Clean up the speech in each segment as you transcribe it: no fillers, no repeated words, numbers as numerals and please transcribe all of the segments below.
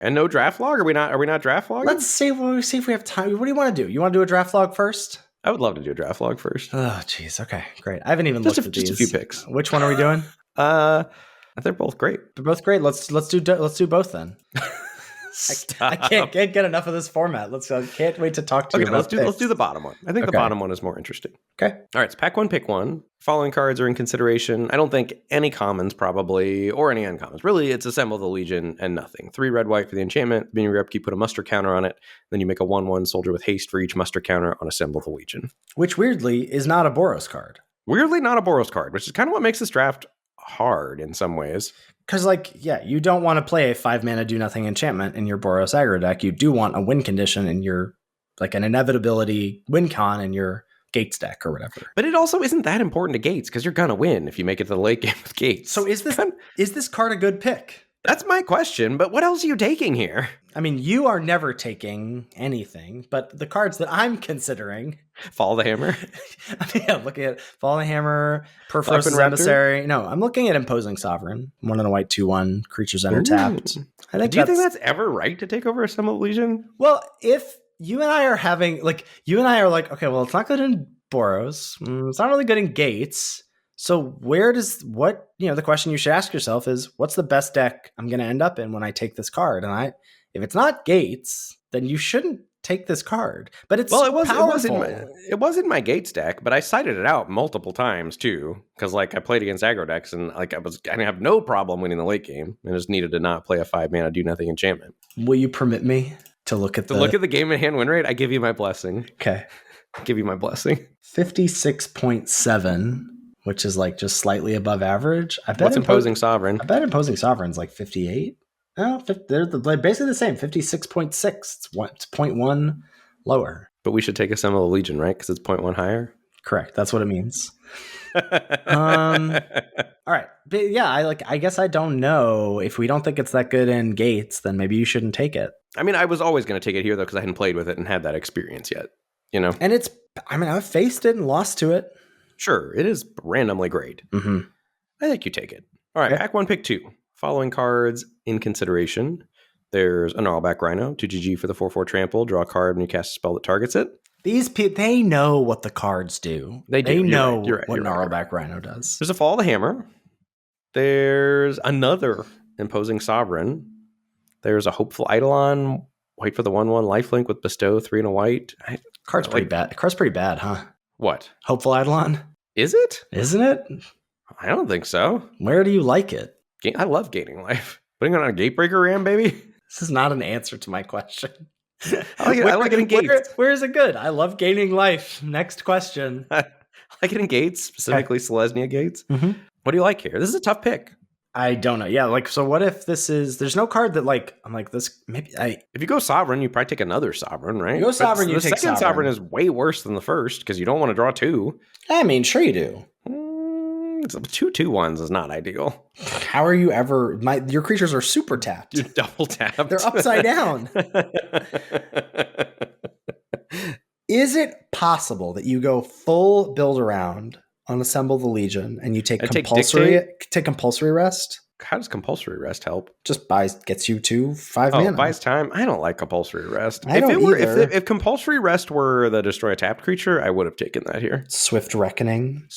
And no draft log? Are we not draft logging? Let's see if we have time. What do you want to do? You want to do a draft log first? I would love to do a draft log first. Oh, jeez. Okay, great. I haven't even looked at these. Just a few picks. Which one are we doing? They're both great. They're both great. Let's do both then. I can't get enough of this format. Can't wait to talk to you about let's do the bottom one. I think the bottom one is more interesting. Okay. All right, so pack one, pick one. Following cards are in consideration. I don't think any commons probably, or any uncommons. Really, it's Assemble the Legion and nothing. 3 red, white for the enchantment. Beginning of your upkeep, put a muster counter on it. Then you make a 1/1 soldier with haste for each muster counter on Assemble the Legion. Which weirdly is not a Boros card. Weirdly not a Boros card, which is kind of what makes this draft hard in some ways. Because, you don't want to play a 5-mana do-nothing enchantment in your Boros aggro deck. You do want a win condition in your, an inevitability win con in your Gates deck or whatever. But it also isn't that important to Gates because you're going to win if you make it to the late game with Gates. So is this card a good pick? That's my question, but what else are you taking here? I mean, you are never taking anything, but the cards that I'm considering... Follow the Hammer? Looking at Follow the Hammer, Perforos' Emissary. No, I'm looking at Imposing Sovereign. 1 and a white, 2/1, creatures enter tapped. Do you think that's ever right to take over Assemble the Legion? Well, if you and I are having... okay, well, it's not good in Boros. It's not really good in Gates. So the question you should ask yourself is, what's the best deck I'm going to end up in when I take this card? And if it's not Gates, then you shouldn't take this card. But it was in my Gates deck, but I cited it out multiple times too, because I played against aggro decks and I didn't have no problem winning the late game. I just needed to not play a 5-mana do nothing enchantment. Will you permit me to look at the game in hand win rate? I give you my blessing. Okay, I give you my blessing. 56.7. Which is just slightly above average. What's Imposing Sovereign? I bet Imposing Sovereign's 58. No, they're basically the same. 56.6. It's 0.1 lower. But we should take Assemble the Legion, right? Because it's 0.1 higher. Correct. That's what it means. All right. But yeah, I guess I don't know. If we don't think it's that good in Gates, then maybe you shouldn't take it. I mean, I was always going to take it here though, because I hadn't played with it and had that experience yet. And I've faced it and lost to it. Sure, it is randomly great. Mm-hmm. I think you take it. All right, pack one, pick two. Following cards in consideration. There's a Gnarlback Rhino, 2GG for the 4/4 trample. Draw a card when you cast a spell that targets it. These people, they know what the cards do. They know what Gnarlback Rhino does. There's a Follow the Hammer. There's another Imposing Sovereign. There's a Hopeful Eidolon. White for the 1/1 lifelink with Bestow, 3 and a white. Card's pretty bad. Card's pretty bad, huh? What? Hopeful Eidolon? Is it? Isn't it? I don't think so. Where do you like it? I love Gaining Life. Putting it on a Gatebreaker Ram, baby? This is not an answer to my question. I like it in Gates. Where is it good? I love Gaining Life. Next question. I like it in Gates, specifically Selesnya Gates. Mm-hmm. What do you like here? This is a tough pick. I don't know. Yeah, so what if there's no card that I'm like this, maybe if you go Sovereign, you probably take another Sovereign, right? You go Sovereign, the second Sovereign is way worse than the first because you don't want to draw 2. I mean, sure you do. 2 2/1s is not ideal. How are you ever? Your creatures are super tapped. You're double tapped. They're upside down. Is it possible that you go full build around on Assemble the Legion and you take compulsory rest? How does compulsory rest help? Just gets you to 5 mana. Buys time. I don't like compulsory rest. If compulsory rest were the destroy a tapped creature, I would have taken that here. Swift Reckoning.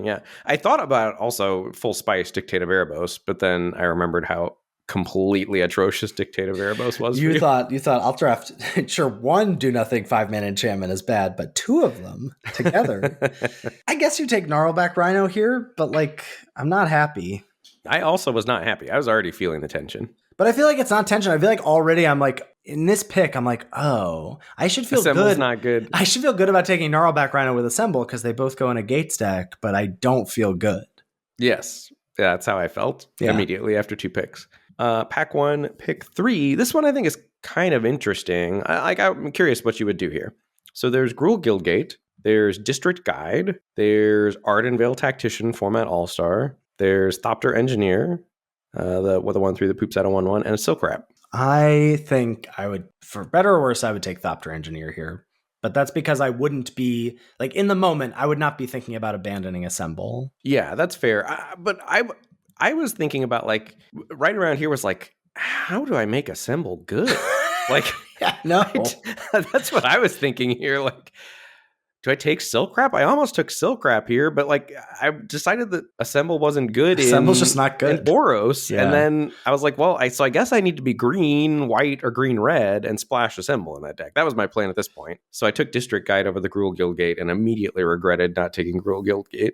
Yeah. I thought about also full spice Dictate of Erebos, but then I remembered how completely atrocious Dictate of Erebos was. You thought I'll draft. Sure, 1 do nothing 5-mana enchantment is bad, but 2 of them together. I guess you take Gnarlback Rhino here, but I'm not happy. I also was not happy. I was already feeling the tension. But I feel like it's not tension. I feel like already I'm in this pick, I'm oh, I should feel Assemble's good. Not good. I should feel good about taking Gnarlback Rhino with Assemble because they both go in a Gates deck, but I don't feel good. Yes. Yeah, that's how I felt immediately after 2 picks. Pack 1, pick 3. This one I think is kind of interesting. I'm curious what you would do here. So there's Gruul Guildgate. There's District Guide. There's Ardenvale Tactician, format All-Star. There's Thopter Engineer, the 1/3 that poops out a 1/1, and a Silk Wrap. I think I would, for better or worse, I would take Thopter Engineer here. But that's because I wouldn't be, in the moment, I would not be thinking about abandoning Assemble. Yeah, that's fair. But I was thinking about, right around here was how do I make Assemble good? Like, no. That's what I was thinking here. Like, do I take Silk Wrap? I almost took Silk Wrap here, but like I decided that Assemble wasn't good. Assemble's just not good in Boros. Yeah. And then I was like, well, I guess I need to be green, white, or green, red and splash Assemble in that deck. That was my plan at this point. So I took District Guide over the Gruul Guildgate and immediately regretted not taking Gruul Guildgate.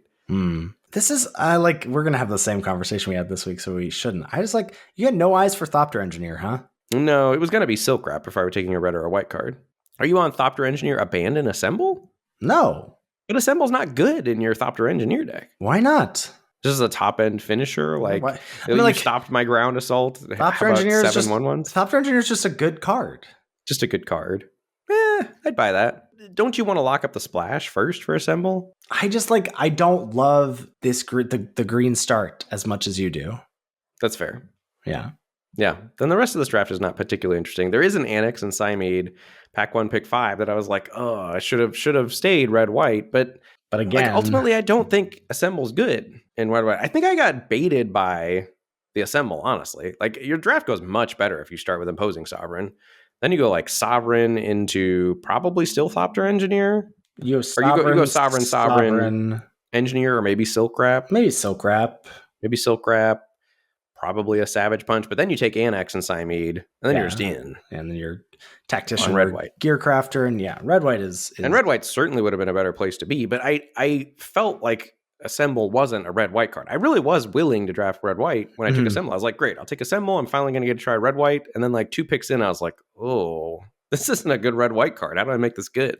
This is we're gonna have the same conversation we had this week, so we shouldn't. I just like, you had no eyes for Thopter Engineer, huh? No, it was gonna be Silk Wrap if I were taking a red or a white card. Are you on Thopter Engineer abandon Assemble? No. But Assemble's not good in your Thopter Engineer deck. Why not? Just as a top end finisher, like you stopped my ground assault. Thopter Engineer is 7/1/1s? Thopter Engineer is just a good card. Just a good card. I'd buy that. Don't you want to lock up the splash first for Assemble? I just I don't love this the green start as much as you do. That's fair. Yeah. Yeah. Then the rest of this draft is not particularly interesting. There is an Annex and Cymede pack 1 pick 5 that I was like, oh, I should have stayed red white, but again, ultimately I don't think Assemble's good in red white. I think I got baited by the Assemble, honestly. Like, your draft goes much better if you start with Imposing Sovereign. Then you go like Sovereign into probably still Thopter Engineer. You go Sovereign Engineer, or maybe Silk Wrap. Maybe Silk Wrap. Probably a Savage Punch, but then you take Annex and Cymede, and then you're just in. And then you're Tactician, red white, Gear Crafter, and red white is and red white certainly would have been a better place to be. But I felt like Assemble wasn't a red white card. I really was willing to draft red white when I took Assemble. I was like, great, I'll take Assemble. I'm finally going to get to try red white. And then like 2 picks in, I was like, oh, this isn't a good red white card. How do I make this good?